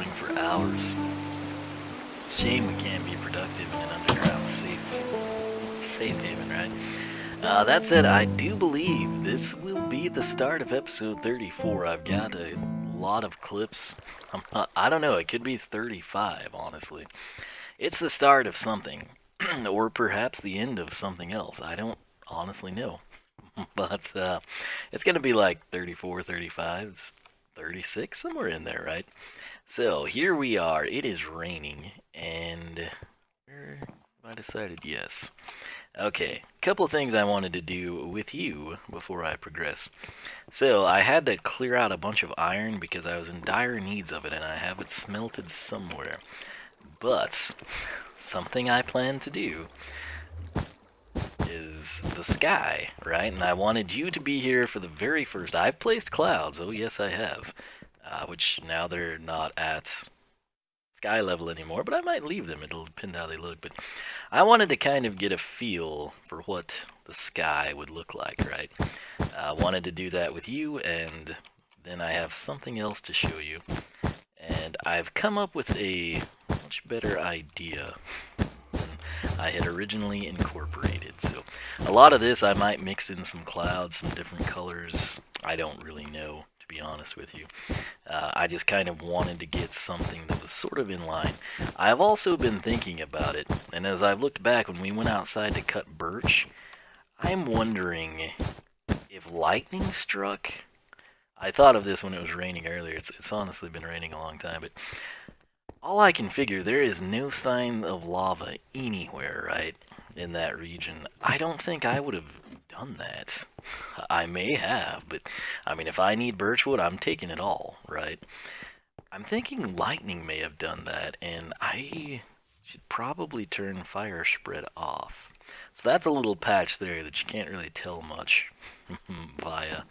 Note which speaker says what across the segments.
Speaker 1: recording for hours. Shame we can't be productive in an underground safe haven, right? That said, I do believe this will be the start of episode 34. I've got a lot of clips. I don't know, it could be 35, honestly. It's the start of something, or perhaps the end of something else. I don't honestly know. But it's going to be like 34, 35, 36, somewhere in there, right? So here we are. It is raining, and where have I decided? Yes. Okay, couple of things I wanted to do with you before I progress. So I had to clear out a bunch of iron because I was in dire needs of it, and I have it smelted somewhere. But something I plan to do is the sky, right? And I wanted you to be here for the very first. I've placed clouds. Oh yes, I have. Which now they're not at sky level anymore, but I might leave them. It'll depend how they look. But I wanted to kind of get a feel for what the sky would look like, right? I wanted to do that with you, and then I have something else to show you. And I've come up with a much better idea I had originally incorporated. So a lot of this I might mix in some clouds, some different colors. I don't really know, to be honest with you. I just kind of wanted to get something that was sort of in line. I've also been thinking about it, and as I've looked back when we went outside to cut birch, I'm wondering if lightning struck. I thought of this when it was raining earlier. It's honestly been raining a long time, but all I can figure, there is no sign of lava anywhere, right, in that region. I don't think I would have done that. I may have, but, I mean, if I need birchwood, I'm taking it all, right? I'm thinking lightning may have done that, and I should probably turn fire spread off. So that's a little patch there that you can't really tell much via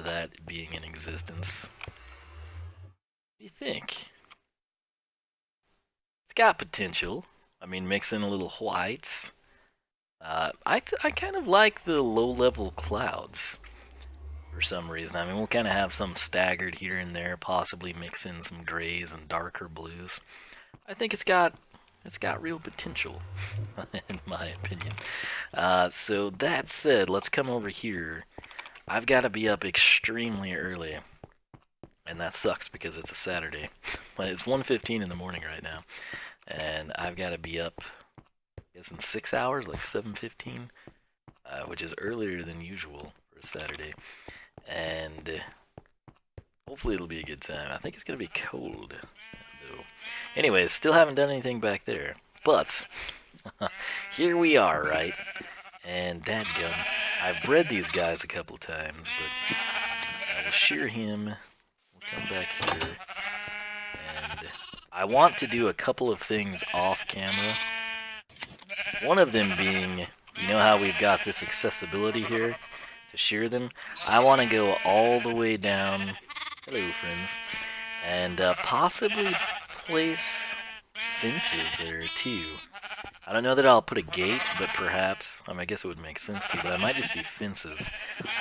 Speaker 1: that being in existence. What do you think? Got potential. I mean, mix in a little whites. I kind of like the low-level clouds for some reason. I mean, we'll kind of have some staggered here and there, possibly mix in some grays and darker blues. I think it's got real potential, in my opinion. So that said, let's come over here. I've got to be up extremely early, and that sucks because it's a Saturday. But it's 1:15 in the morning right now. And I've got to be up, I guess, in 6 hours, like 7:15, which is earlier than usual for a Saturday. And hopefully it'll be a good time. I think it's going to be cold, though. Anyways, still haven't done anything back there. But here we are, right? And dadgum, I've bred these guys a couple times, but I will shear him. We'll come back here. And I want to do a couple of things off camera. One of them being, you know how we've got this accessibility here to shear them? I want to go all the way down, hello friends, and possibly place fences there too. I don't know that I'll put a gate, but perhaps, I mean, I guess it would make sense to, but I might just do fences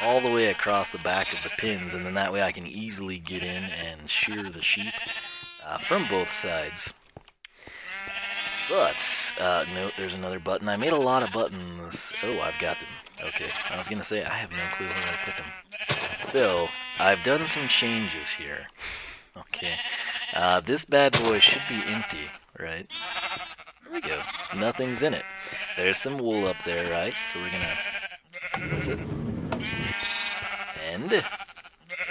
Speaker 1: all the way across the back of the pins, and then that way I can easily get in and shear the sheep from both sides. But, no, there's another button. I made a lot of buttons. Oh, I've got them. Okay, I was going to say, I have no clue where I put them. So, I've done some changes here. Okay, this bad boy should be empty, right? There we go. Nothing's in it. There's some wool up there, right? So we're going to... What's it? And...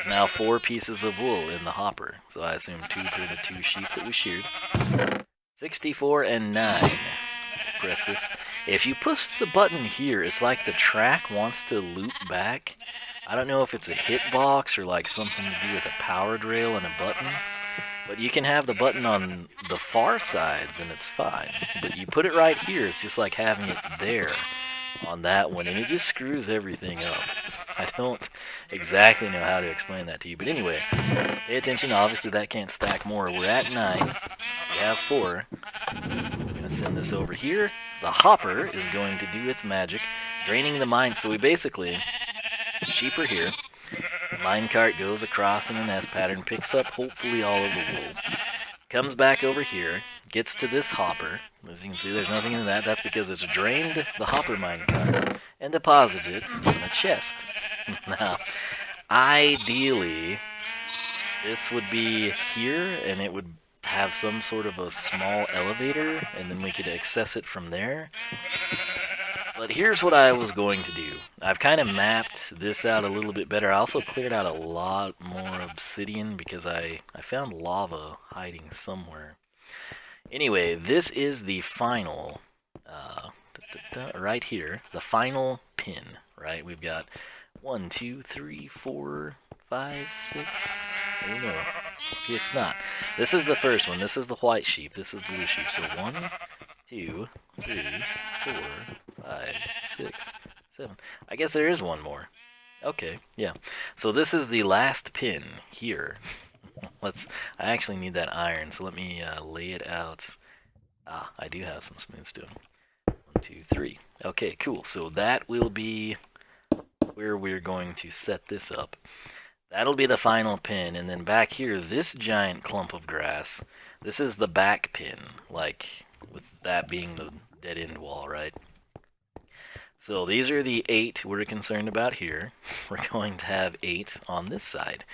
Speaker 1: now 4 pieces of wool in the hopper, so I assume 2 per the 2 sheep that we sheared. 64 and 9. Press this. If you push the button here, it's like the track wants to loop back. I don't know if it's a hitbox or like something to do with a power rail and a button, but you can have the button on the far sides and it's fine. But you put it right here, it's just like having it there on that one, and it just screws everything up. I don't exactly know how to explain that to you, but anyway, pay attention. Obviously that can't stack more. We're at 9. We have 4. I'm going to send this over here. The hopper is going to do its magic, draining the mine. So we basically, sheep are here. The mine cart goes across in an S pattern, picks up hopefully all of the wool. comes back over here, gets to this hopper. As you can see, there's nothing in that. That's because it's drained the hopper minecart and deposited in the chest. Now, ideally, this would be here, and it would have some sort of a small elevator, and then we could access it from there. But here's what I was going to do. I've kind of mapped this out a little bit better. I also cleared out a lot more obsidian because I found lava hiding somewhere. Anyway, this is the final, right here, the final pin, right? We've got 1, 2, 3, 4, 5, 6. Oh no, it's not. This is the first one. This is the white sheep. This is blue sheep. So 1, 2, 3, 4, 5, 6, 7. I guess there is one more. Okay, yeah. So this is the last pin here. I actually need that iron, so let me lay it out. Ah, I do have some smooth stone. 1, 2, 3. Okay, cool. So that will be where we're going to set this up. That'll be the final pin, and then back here, this giant clump of grass, this is the back pin, like with that being the dead end wall, right? So these are the 8 we're concerned about here. We're going to have 8 on this side.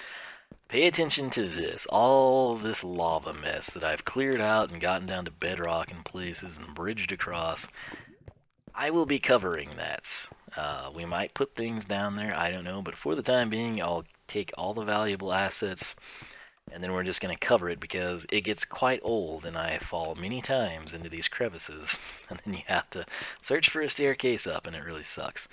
Speaker 1: Pay attention to this, all this lava mess that I've cleared out and gotten down to bedrock in places and bridged across. I will be covering that. We might put things down there, I don't know, but for the time being, I'll take all the valuable assets, and then we're just going to cover it because it gets quite old, and I fall many times into these crevices, and then you have to search for a staircase up, and it really sucks.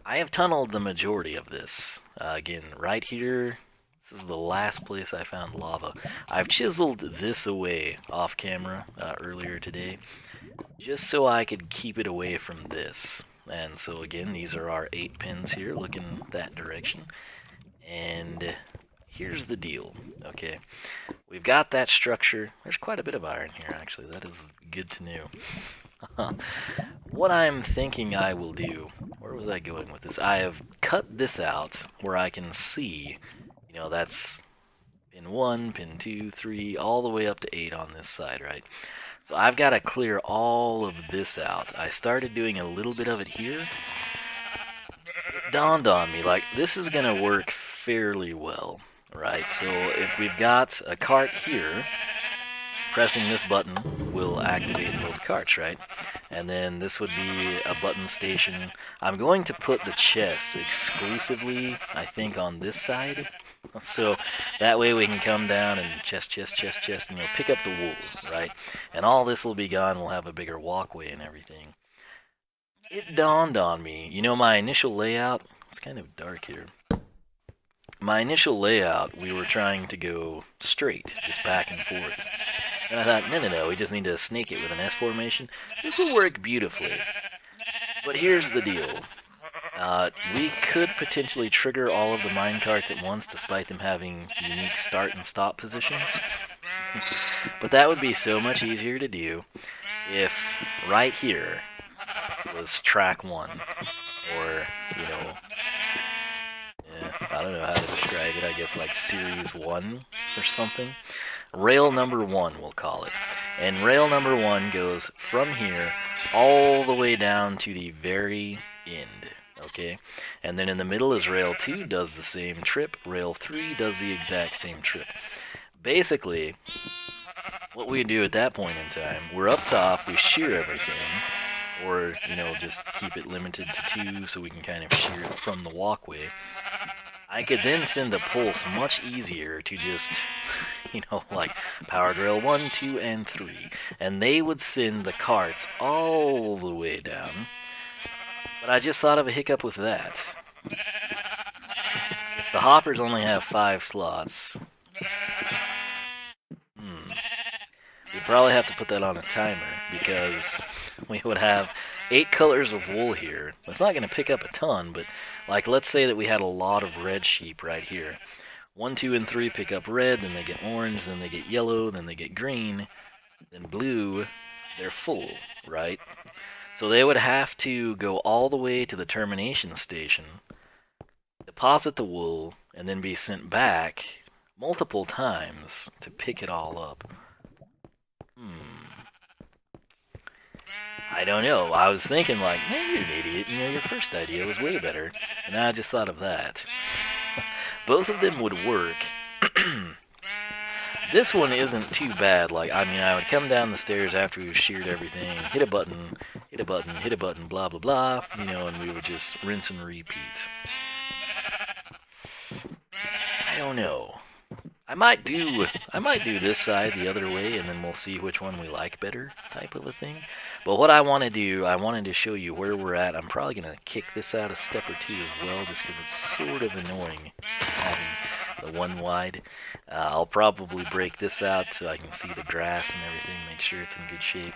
Speaker 1: I have tunneled the majority of this. Again, right here, this is the last place I found lava. I've chiseled this away off camera earlier today, just so I could keep it away from this. And so again, these are our 8 pins here, looking that direction. And here's the deal, okay? We've got that structure. There's quite a bit of iron here, actually. That is good to know. What I'm thinking I will do, where was I going with this? I have cut this out where I can see, you know, that's pin 1, pin 2, 3, all the way up to 8 on this side, right? So I've got to clear all of this out. I started doing a little bit of it here. It dawned on me, like, this is going to work fairly well, right? So if we've got a cart here, pressing this button will activate both carts, right? And then this would be a button station. I'm going to put the chests exclusively, I think, on this side. So that way we can come down and chest, and you'll pick up the wool, right? And all this will be gone. We'll have a bigger walkway and everything. It dawned on me, you know, my initial layout, it's kind of dark here. My initial layout, we were trying to go straight, just back and forth. And I thought, no, we just need to snake it with an S formation. This will work beautifully. But here's the deal. We could potentially trigger all of the minecarts at once, despite them having unique start and stop positions. But that would be so much easier to do if right here was track 1, or, you know, I don't know how to describe it, I guess like series 1 or something. Rail number 1, we'll call it. And rail number 1 goes from here all the way down to the very end. Okay, and then in the middle is rail 2, does the same trip. Rail 3 does the exact same trip. Basically, what we do at that point in time, we're up top, we shear everything, or, you know, just keep it limited to 2 so we can kind of shear it from the walkway. I could then send a pulse much easier to just, you know, like powered rail 1, 2, and 3, and they would send the carts all the way down. But I just thought of a hiccup with that. If the hoppers only have 5 slots, we'd probably have to put that on a timer, because we would have 8 colors of wool here. It's not going to pick up a ton, but like let's say that we had a lot of red sheep right here. 1, 2, and 3 pick up red, then they get orange, then they get yellow, then they get green, then blue. They're full, right? So they would have to go all the way to the termination station, deposit the wool, and then be sent back multiple times to pick it all up. I don't know. I was thinking like, man, you're an idiot. You know, your first idea was way better. And now I just thought of that. Both of them would work. This one isn't too bad. Like, I mean, I would come down the stairs after we've sheared everything, hit a button, hit a button, hit a button, blah, blah, blah, you know, and we would just rinse and repeat. I don't know. I might do this side the other way, and then we'll see which one we like better, type of a thing. But what I want to do, I wanted to show you where we're at. I'm probably going to kick this out a step or two as well, just because it's sort of annoying having the one wide. I'll probably break this out so I can see the grass and everything, make sure it's in good shape.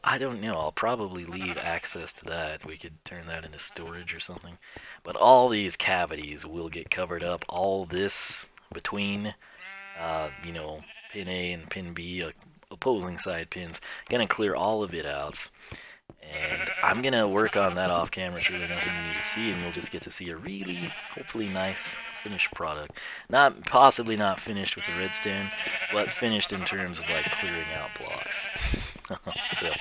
Speaker 1: I don't know, I'll probably leave access to that. We could turn that into storage or something. But all these cavities will get covered up. All this between, you know, pin A and pin B, opposing side pins, gonna clear all of it out. And I'm gonna work on that off camera, so really nothing you need to see, and you'll just get to see a really, hopefully nice finished product. Possibly not finished with the redstone, but finished in terms of like clearing out blocks. So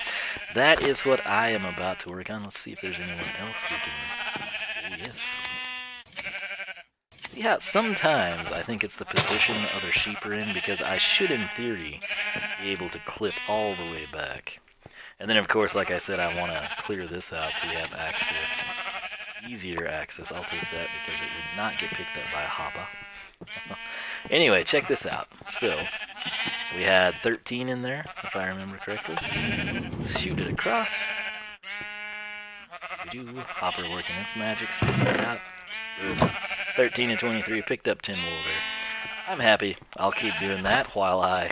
Speaker 1: that is what I am about to work on. Let's see if there's anyone else who can. Oh, yes. Yeah, sometimes I think it's the position other sheep are in, because I should, in theory, be able to clip all the way back. And then, of course, like I said, I want to clear this out so we have access. Easier access. I'll take that because it would not get picked up by a hopper. Anyway, check this out. So, we had 13 in there, if I remember correctly. Let's shoot it across. Hopper working its magic, spit that out. Boom. 13 and 23, picked up 10 wool there. I'm happy. I'll keep doing that while I...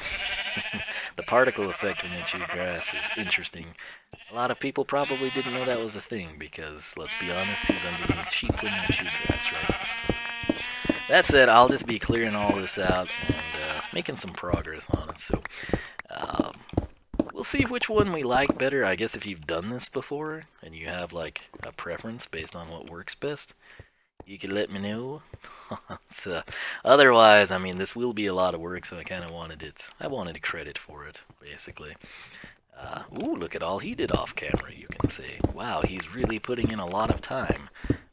Speaker 1: The particle effect when they chew grass is interesting. A lot of people probably didn't know that was a thing, because, let's be honest, who's underneath sheep when they chew grass, right? That said, I'll just be clearing all this out and making some progress on it, so we'll see which one we like better. I guess if you've done this before, and you have, like, a preference based on what works best, you could let me know. So, otherwise, I mean, this will be a lot of work, so I kind of wanted it. I wanted credit for it, basically. Ooh, look at all he did off camera, you can say. Wow, he's really putting in a lot of time.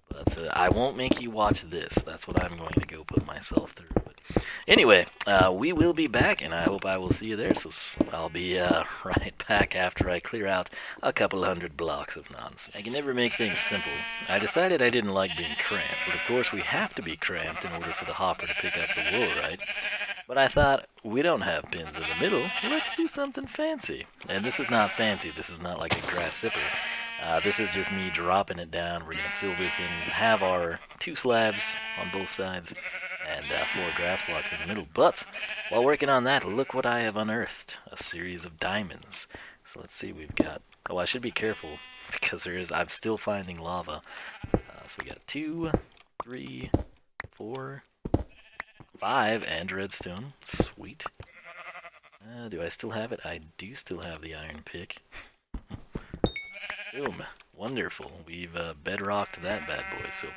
Speaker 1: But I won't make you watch this. That's what I'm going to go put myself through. But anyway, we will be back, and I hope I will see you there. So I'll be right back after I clear out a couple hundred blocks of nonsense. I can never make things simple. I decided I didn't like being cramped, but of course we have to be cramped in order for the hopper to pick up the wool, right? But I thought, we don't have pins in the middle, let's do something fancy. And this is not fancy, this is not like a grass zipper. This is just me dropping it down. We're going to fill this in, have our 2 slabs on both sides, and 4 grass blocks in the middle. But while working on that, look what I have unearthed. A series of diamonds. So let's see, we've got... Oh, I should be careful, because I'm still finding lava. So we got 2, 3, 4, 5, and redstone. Sweet. Do I still have it? I do still have the iron pick. Boom. Wonderful. We've bedrocked that bad boy. So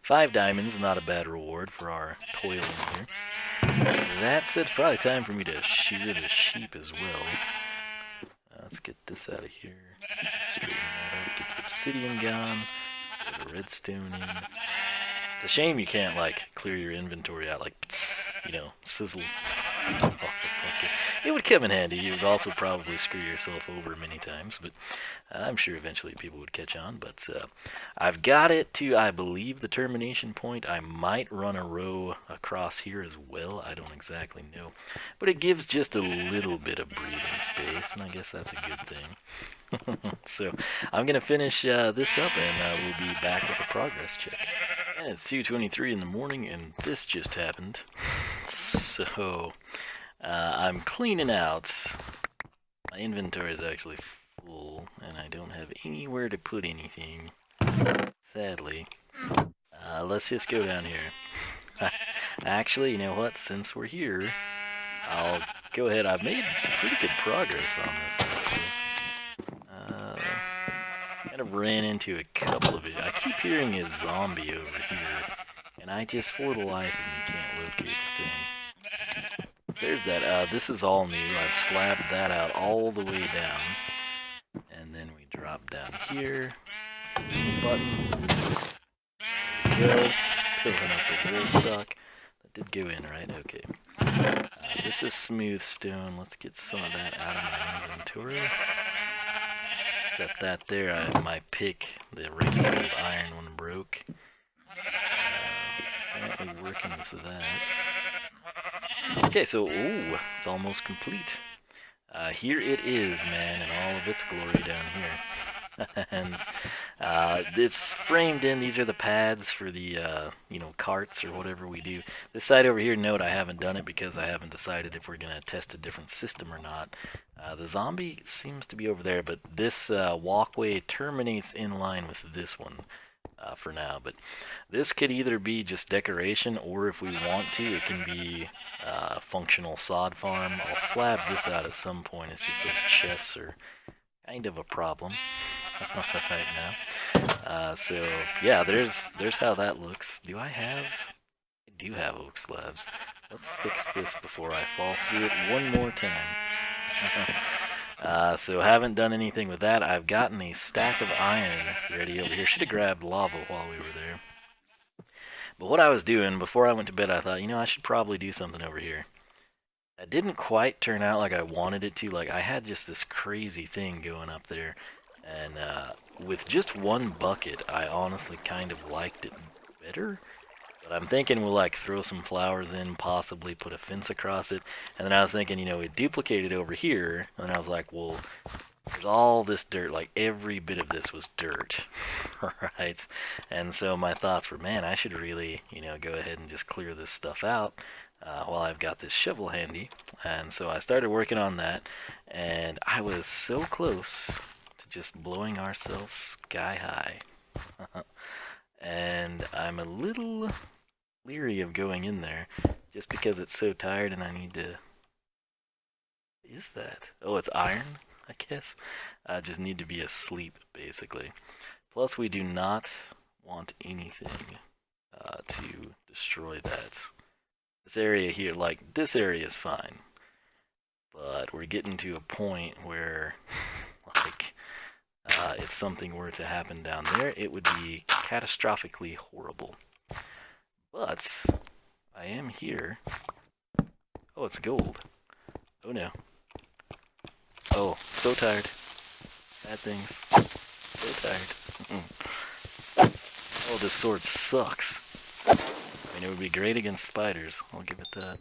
Speaker 1: 5 diamonds, not a bad reward for our toiling here. That's it. Probably time for me to shear the sheep as well. Let's get this out of here. Straighten that up. Get the obsidian gone. Get the redstone in. It's a shame you can't, like, clear your inventory out, like, you know, sizzle off the bucket. It would come in handy. You would also probably screw yourself over many times, but I'm sure eventually people would catch on. But I've got it to, I believe, the termination point. I might run a row across here as well. I don't exactly know. But it gives just a little bit of breathing space, and I guess that's a good thing. So I'm going to finish this up, and we'll be back with a progress check. And it's 2:23 in the morning, and this just happened. So I'm cleaning out. My inventory is actually full, and I don't have anywhere to put anything, sadly. Let's just go down here. Actually, you know what? Since we're here, I'll go ahead. I've made pretty good progress on this, actually. Kind of ran into a couple of it. I keep hearing a zombie over here, and I just, for the life of me, can't locate the thing. there's that. This is all new. I've slabbed that out all the way down. And then we drop down here. Button. There we go. Filling up the wool stock. That did go in, right? Okay. This is smooth stone. Let's get some of that out of my inventory. Set that there. My pick, the regular iron one, broke. Apparently working with that. Okay, so, ooh, it's almost complete. Here it is, man, in all of its glory down here. And it's framed in. These are the pads for the, carts or whatever we do. This side over here, note I haven't done it because I haven't decided if we're going to test a different system or not. The zombie seems to be over there, but this walkway terminates in line with this one. For now, but this could either be just decoration, or if we want to, it can be a functional sod farm. I'll slab this out at some point. It's just those chests are kind of a problem right now. So yeah, there's how that looks. I do have oak slabs. Let's fix this before I fall through it one more time. So haven't done anything with that. I've gotten a stack of iron ready over here. Should have grabbed lava while we were there. But what I was doing before I went to bed, I thought, I should probably do something over here. That didn't quite turn out like I wanted it to. Like, I had just this crazy thing going up there. And with just one bucket, I honestly kind of liked it better. But I'm thinking we'll like throw some flowers in, possibly put a fence across it. And then I was thinking, it duplicated over here. And then I was like, well, there's all this dirt. Like every bit of this was dirt, right? And so my thoughts were, man, I should really, go ahead and just clear this stuff out while I've got this shovel handy. And so I started working on that. And I was so close to just blowing ourselves sky high. And I'm a little leery of going in there just because it's so tired and I need to... What is that? Oh, it's iron, I guess. I just need to be asleep, basically. Plus, we do not want anything to destroy that. This area here, this area is fine. But we're getting to a point where, if something were to happen down there, it would be catastrophically horrible. But I am here. Oh, it's gold. Oh no. Oh, so tired. Bad things. So tired. Oh, this sword sucks. I mean, it would be great against spiders. I'll give it that.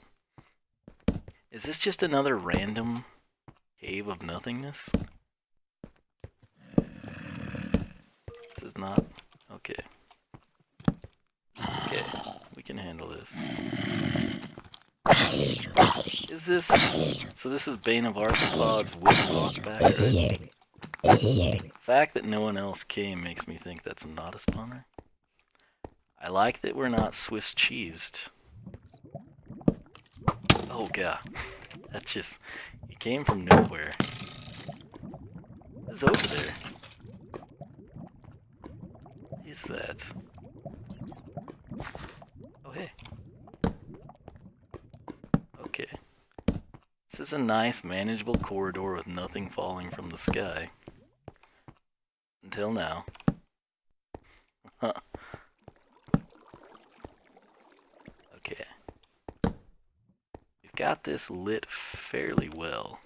Speaker 1: Is this just another random cave of nothingness? This is not. Okay. Okay, we can handle this. Is this... So this is Bane of Arthropods with knockback, right? The fact that no one else came makes me think that's not a spawner. I like that we're not Swiss cheesed. Oh god. That's just... He came from nowhere. What is over there? What is that? Oh, hey. Okay. This is a nice, manageable corridor with nothing falling from the sky. Until now. Huh. Okay. We've got this lit fairly well.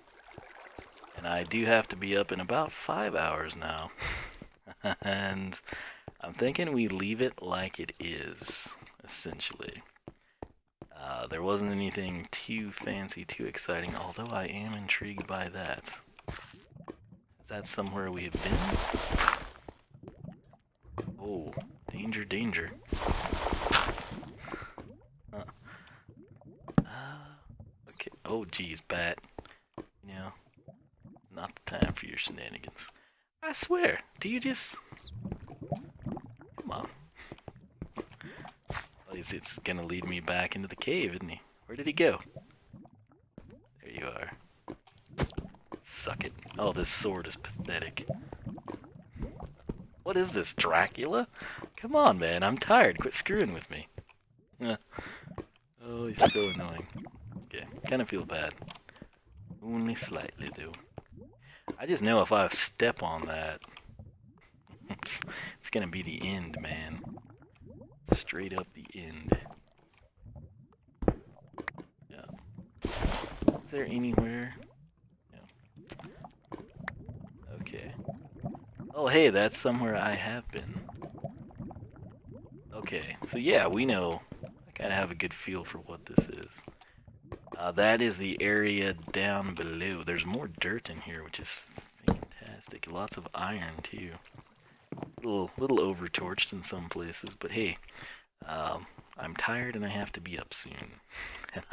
Speaker 1: And I do have to be up in about 5 hours now. And I'm thinking we leave it like it is, essentially. There wasn't anything too fancy, too exciting, although I am intrigued by that. Is that somewhere we have been? Oh, danger, danger. Okay, oh geez, bat. Not the time for your shenanigans. I swear, do you just... Come on. It's gonna lead me back into the cave, isn't he? Where did he go? There you are. Suck it. Oh, this sword is pathetic. What is this, Dracula? Come on, man, I'm tired. Quit screwing with me. Oh, he's so annoying. Okay, kind of feel bad. Only slightly, though. I just know if I step on that, it's gonna be the end, man. Straight up the end. Yeah. Is there anywhere? Yeah. Okay. Oh, hey, that's somewhere I have been. Okay, so yeah, we know. I kind of have a good feel for what this is. That is the area down below. There's more dirt in here, which is fantastic. Lots of iron, too. Little over-torched in some places, but hey, I'm tired and I have to be up soon. And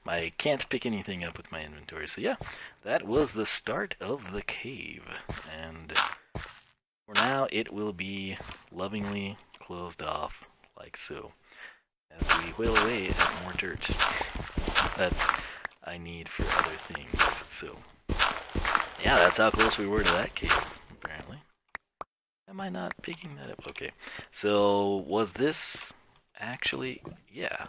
Speaker 1: I can't pick anything up with my inventory. So yeah, that was the start of the cave. And for now, it will be lovingly closed off like so. As we whale away at more dirt. That's I need for other things. So yeah, that's how close we were to that cave, apparently. Am I not picking that up? Okay. So was this actually, yeah.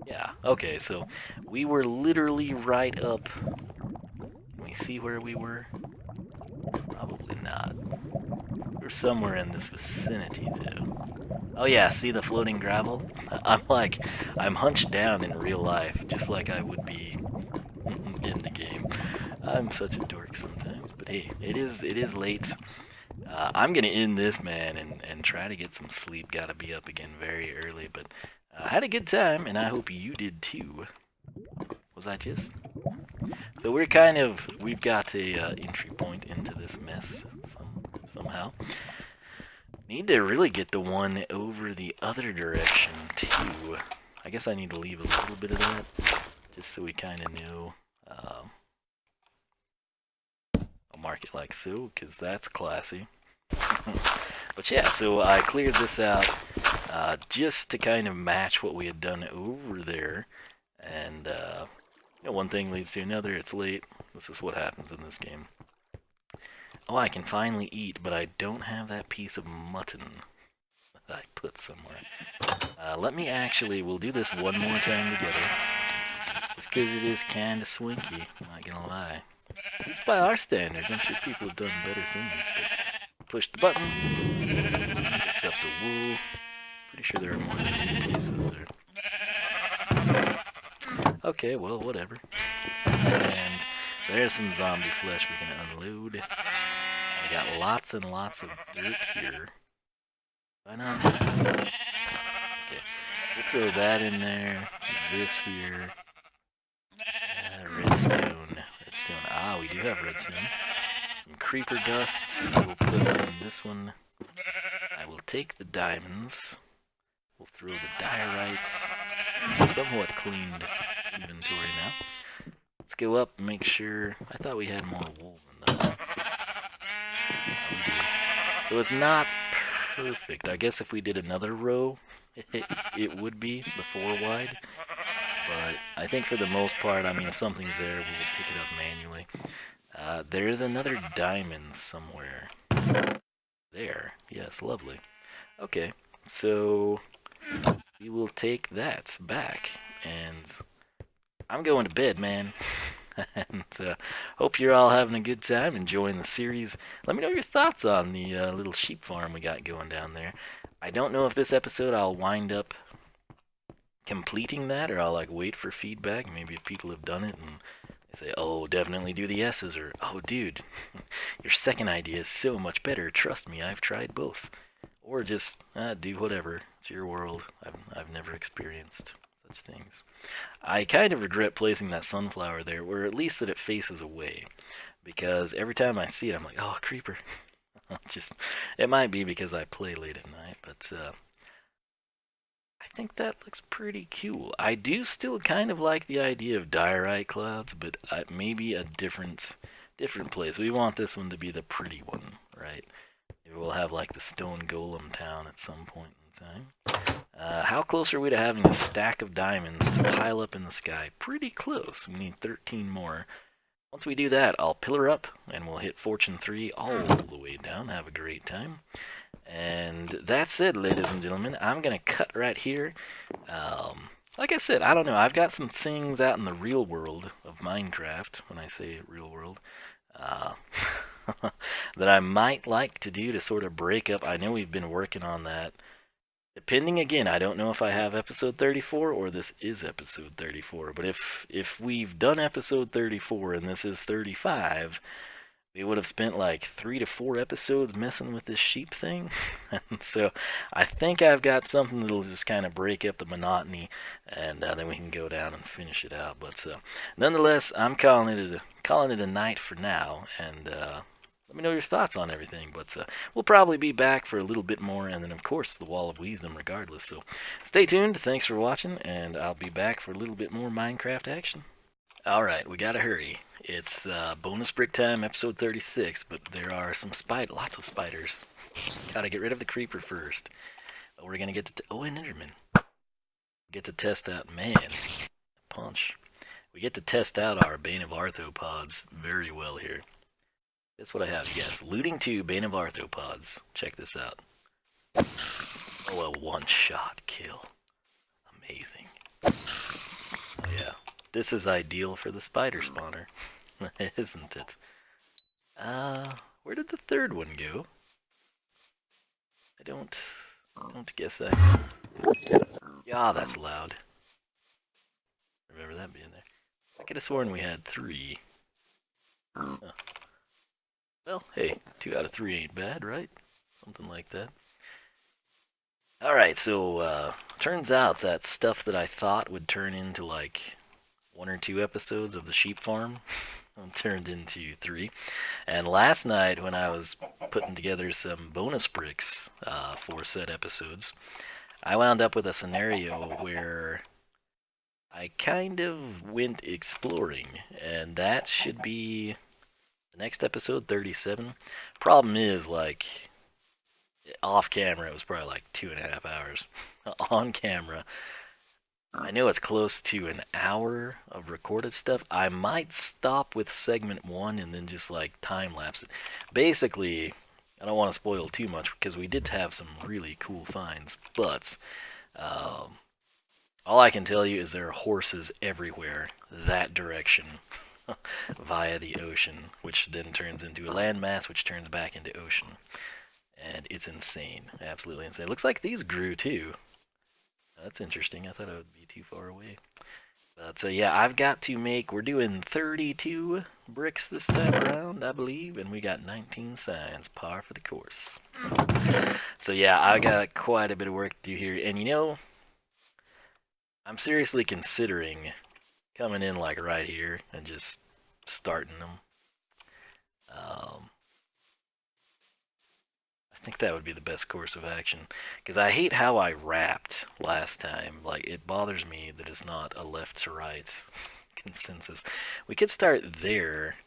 Speaker 1: Yeah, okay, so we were literally right up. Can we see where we were? Probably not. We're somewhere in this vicinity, though. Oh yeah, see the floating gravel? I'm hunched down in real life, just like I would be in the game. I'm such a dork sometimes, but hey, it is late. I'm gonna end this, man, and try to get some sleep. Gotta be up again very early, but I had a good time, and I hope you did too. Was I just? So we've got a entry point into this mess somehow. Need to really get the one over the other direction too. I guess I need to leave a little bit of that, just so we kind of know. I'll mark it like so, because that's classy. But yeah, so I cleared this out just to kind of match what we had done over there. And one thing leads to another. It's late. This is what happens in this game. Oh, I can finally eat, but I don't have that piece of mutton that I put somewhere. We'll do this one more time together. Just because it is kind of swinky, I'm not gonna lie. At least by our standards, I'm sure people have done better things, but push the button, picks up the wool. Pretty sure there are more than 2 pieces there. Okay, well, whatever. And there's some zombie flesh we can unload. We got lots and lots of dirt here. Why not? Okay, we'll throw that in there. This here. Redstone. Ah, we do have redstone. Some creeper dust. We'll put in this one. I will take the diamonds. We'll throw the diorites. Somewhat cleaned inventory now. Let's go up and make sure. I thought we had more wool in that. We do. So it's not perfect. I guess if we did another row, it would be the 4 wide. But I think for the most part, I mean, if something's there, we'll pick it up manually. There is another diamond somewhere. There. Yes, lovely. Okay, so we will take that back. And I'm going to bed, man. And hope you're all having a good time, enjoying the series. Let me know your thoughts on the little sheep farm we got going down there. I don't know if this episode I'll wind up completing that, or I'll like wait for feedback. Maybe if people have done it and they say, oh, definitely do the S's, or oh, dude, your second idea is so much better. Trust me, I've tried both. Or just do whatever. It's your world. I've never experienced such things. I kind of regret placing that sunflower there, or at least that it faces away, because every time I see it, I'm like, oh, creeper. It might be because I play late at night, but I think that looks pretty cool. I do still kind of like the idea of diorite clouds, but maybe a different place. We want this one to be the pretty one, right? Maybe we'll have like the stone golem town at some point in time. How close are we to having a stack of diamonds to pile up in the sky? Pretty close. We need 13 more. Once we do that, I'll pillar up, and we'll hit Fortune 3 all the way down. Have a great time. And that's it, ladies and gentlemen. I'm going to cut right here. like I said, I don't know. I've got some things out in the real world of Minecraft, when I say real world, uh, that I might like to do to sort of break up. I know we've been working on that. Depending again, I don't know if I have episode 34 or this is episode 34. But if we've done episode 34 and this is 35, we would have spent like 3 to 4 episodes messing with this sheep thing. And so I think I've got something that'll just kind of break up the monotony, and then we can go down and finish it out. But nonetheless, I'm calling it a night for now, and let me know your thoughts on everything. But we'll probably be back for a little bit more, and then of course the Wall of Wisdom regardless. So stay tuned. Thanks for watching, and I'll be back for a little bit more Minecraft action. Alright, we gotta hurry. It's bonus brick time, episode 36, but there are lots of spiders. Gotta get rid of the creeper first. But we're gonna get to, oh, an Enderman. Get to test out, man, punch. We get to test out our Bane of Arthropods very well here. That's what I have, yes. Looting 2, Bane of Arthropods. Check this out. Oh, a one-shot kill. Amazing. Yeah. This is ideal for the spider spawner, isn't it? Where did the third one go? I don't guess that. Yeah, that's loud. Remember that being there. I could have sworn we had 3. Huh. Well, hey, 2 out of 3 ain't bad, right? Something like that. Alright, so, turns out that stuff that I thought would turn into, like, 1 or 2 episodes of the sheep farm turned into 3. And last night, when I was putting together some bonus bricks for said episodes, I wound up with a scenario where I kind of went exploring, and that should be the next episode, 37. Problem is, like, off camera, it was probably like 2.5 hours. On camera, I know it's close to an hour of recorded stuff. I might stop with segment 1 and then just like time lapse it. Basically, I don't want to spoil too much because we did have some really cool finds, but all I can tell you is there are horses everywhere that direction via the ocean, which then turns into a landmass, which turns back into ocean. And it's insane, absolutely insane. Looks like these grew too. That's interesting. I thought it would be too far away. But yeah, I've got to make, we're doing 32 bricks this time around, I believe, and we got 19 signs, par for the course. So yeah, I got quite a bit of work to do here, and you know, I'm seriously considering coming in like right here and just starting them. I think that would be the best course of action, because I hate how I wrapped last time. Like, it bothers me that it's not a left to right consensus. We could start there,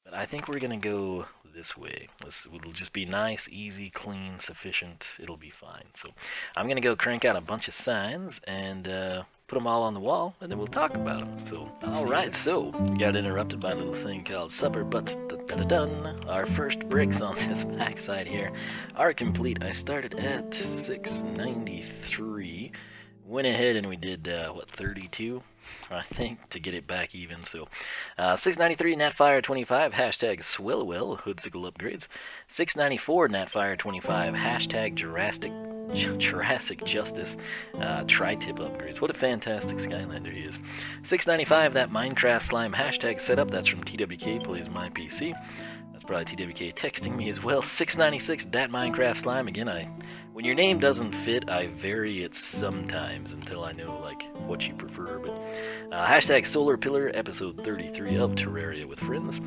Speaker 1: but I think we're gonna go this way. It'll just be nice, easy, clean, sufficient. It'll be fine. So I'm gonna go crank out a bunch of signs and put them all on the wall, and then we'll talk about them. So, alright, so, got interrupted by a little thing called supper, but done. Our first bricks on this backside here are complete. I started at 693, went ahead and we did, 32? I think, to get it back even. So 693 Natfire 25 hashtag Swellwell Hoodsicle upgrades. 694 Natfire 25 hashtag Jurassic Justice tri-tip upgrades. What a fantastic Skylander he is. 695 that Minecraft Slime hashtag setup. That's from TWK Plays My PC. That's probably TWK texting me as well. 696 that Minecraft Slime. Again, when your name doesn't fit, I vary it sometimes until I know like what you prefer. But hashtag Solar Pillar episode 33 of Terraria with Friends.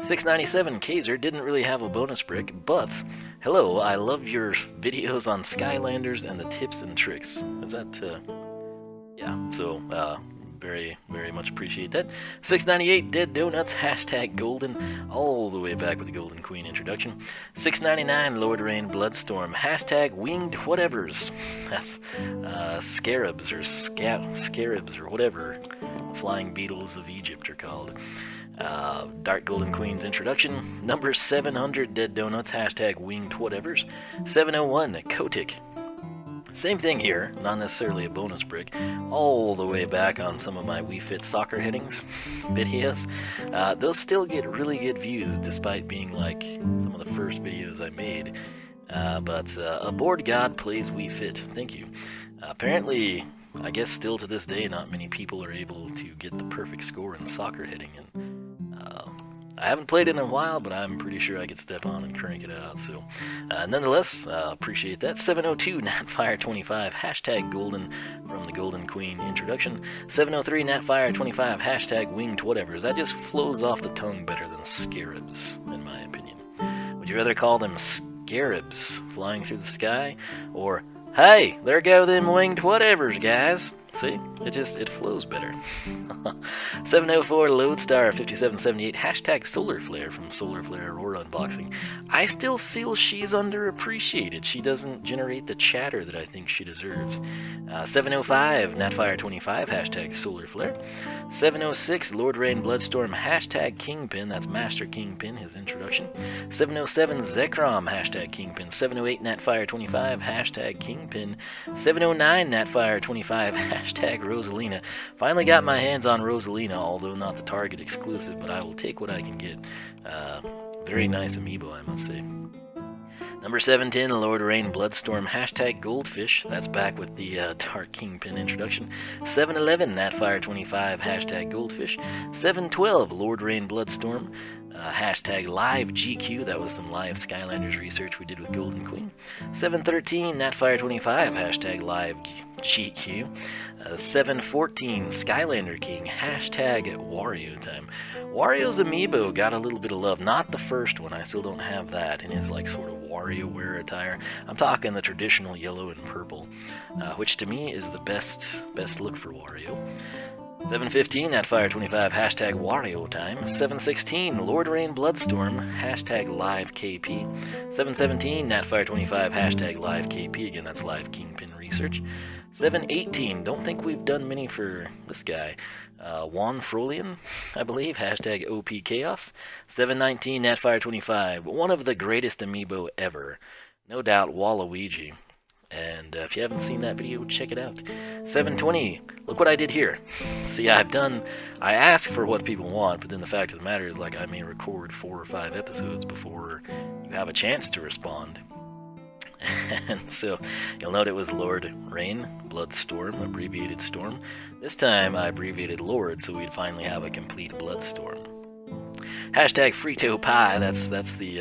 Speaker 1: 697 Kaiser didn't really have a bonus brick, but hello, I love your videos on Skylanders and the tips and tricks. Is that yeah? So very, very much appreciate that. 698 Dead Donuts, hashtag Golden, all the way back with the Golden Queen introduction. 699 Lord Rain Bloodstorm, hashtag Winged Whatevers. That's scarabs or scarabs or whatever flying beetles of Egypt are called. Dark Golden Queen's introduction. Number 700 Dead Donuts, hashtag Winged Whatevers. 701 Kotick. Same thing here, not necessarily a bonus brick, all the way back on some of my Wii Fit soccer headings videos. Those still get really good views despite being like some of the first videos I made. But a bored god plays Wii Fit, thank you. Apparently, I guess still to this day, not many people are able to get the perfect score in soccer hitting, and I haven't played it in a while, but I'm pretty sure I could step on and crank it out. So, nonetheless, appreciate that. 702 Natfire25 hashtag Golden from the Golden Queen introduction. 703 Natfire25 hashtag Winged Whatevers. That just flows off the tongue better than scarabs, in my opinion. Would you rather call them scarabs flying through the sky, or hey, there go them winged whatevers, guys? See, it flows better. 704 Lodestar 5778 hashtag Solar Flare from Solar Flare Aurora Unboxing. I still feel she's underappreciated. She doesn't generate the chatter that I think she deserves. 705 Natfire25 hashtag Solar Flare. 706 Lord Rain Bloodstorm hashtag Kingpin. That's Master Kingpin, his introduction. 707 Zekrom hashtag Kingpin. 708 Natfire25 hashtag Kingpin. 709 Natfire25 hashtag Rosalina. Finally got my hands on Rosalina, although not the Target exclusive, but I will take what I can get. Very nice amiibo, I must say. Number 710, Lord Rain Bloodstorm, hashtag Goldfish. That's back with the Dark Kingpin introduction. 711, Natfire25, hashtag Goldfish. 712, Lord Rain Bloodstorm, hashtag Live GQ. That was some live Skylanders research we did with Golden Queen. 713, Natfire25, hashtag Live GQ. 714, Skylander King, hashtag Wario Time. Wario's amiibo got a little bit of love. Not the first one, I still don't have that in his like sort of WarioWare attire. I'm talking the traditional yellow and purple, which to me is the best look for Wario. 715, Natfire25, hashtag Wario Time. 716, Lord Rain Bloodstorm, hashtag Live KP. 717, Natfire25, hashtag Live KP. Again, that's Live Kingpin Research. 718, don't think we've done many for this guy. Juan Frolian, I believe, hashtag OP Chaos. 719, Natfire25, one of the greatest amiibo ever. No doubt, Waluigi. And if you haven't seen that video, check it out. 720, look what I did here. See, I ask for what people want, but then the fact of the matter is, like, I may record 4 or 5 episodes before you have a chance to respond. And so, you'll note it was Lord Rain, Bloodstorm, abbreviated Storm. This time, I abbreviated Lord, so we'd finally have a complete Bloodstorm. Hashtag Frito Pie, that's the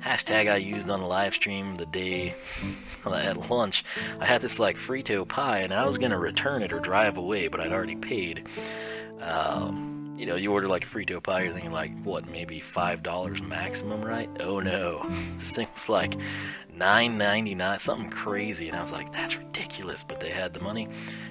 Speaker 1: hashtag I used on the live stream the day at lunch. I had this like Frito Pie, and I was going to return it or drive away, but I'd already paid. You know, you order like a Frito Pie, you're thinking like, what, maybe $5 maximum, right? Oh no, this thing was like $9.99, something crazy, and I was like, that's ridiculous, but they had the money.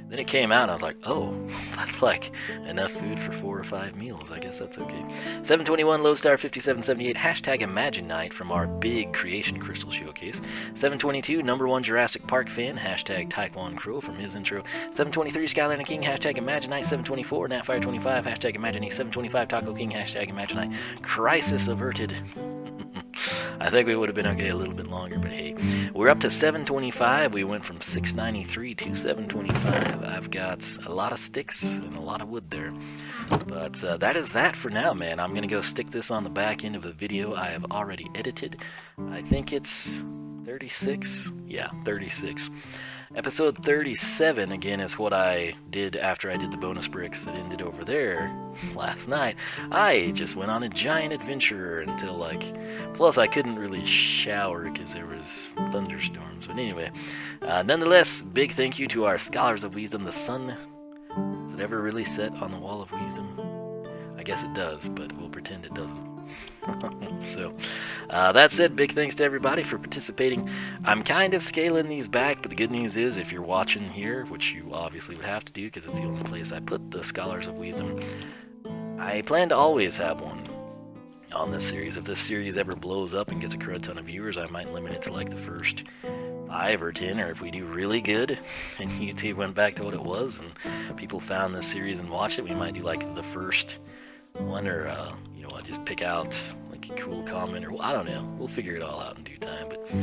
Speaker 1: Then it came out, and I was like, oh, that's like enough food for 4 or 5 meals. I guess that's okay. 721 Lodestar 5778 hashtag Imagine Night from our big Creation Crystal Showcase. 722 number 1 Jurassic Park fan hashtag Taekwon Crow from his intro. 723 Skylander King hashtag Imagine Night. 724 Natfire25 hashtag Imagine Night. 725 Taco King hashtag Imagine Night. Crisis averted. I think we would have been okay a little bit longer, but hey. We're up to 725. We went from 693 to 725. I've got a lot of sticks and a lot of wood there. But that is that for now, man. I'm going to go stick this on the back end of the video I have already edited. I think it's 36? Yeah, 36. Episode 37, again, is what I did after I did the bonus bricks that ended over there last night. I just went on a giant adventure until, like... Plus, I couldn't really shower because there was thunderstorms. But anyway, nonetheless, big thank you to our Scholars of Wiisdom. The sun, does it ever really set on the wall of wisdom? I guess it does, but we'll pretend it doesn't. So, that said, big thanks to everybody for participating. I'm kind of scaling these back, but the good news is, if you're watching here, which you obviously would have to do because it's the only place I put the Scholars of Wiisdom, I plan to always have one on this series. If this series ever blows up and gets a crud ton of viewers, I might limit it to like the first 5 or 10, or if we do really good and YouTube went back to what it was and people found this series and watched it, we might do like the first one, or you know, I'll just pick out like a cool comment, or I don't know. We'll figure it all out in due time. But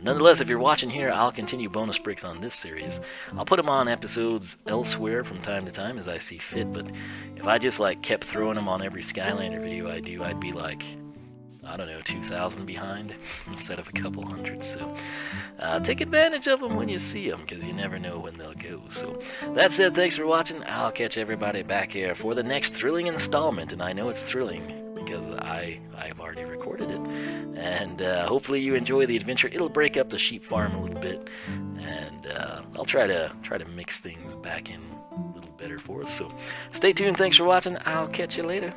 Speaker 1: nonetheless, if you're watching here, I'll continue bonus bricks on this series. I'll put them on episodes elsewhere from time to time as I see fit. But if I just like kept throwing them on every Skylander video I do, I'd be like, I don't know, 2,000 behind instead of a couple hundred. So take advantage of them when you see them, because you never know when they'll go. So that said, thanks for watching. I'll catch everybody back here for the next thrilling installment, and I know it's thrilling because I've already recorded it. And hopefully you enjoy the adventure. It'll break up the sheep farm a little bit, and I'll try to mix things back in a little better for us. So stay tuned. Thanks for watching. I'll catch you later.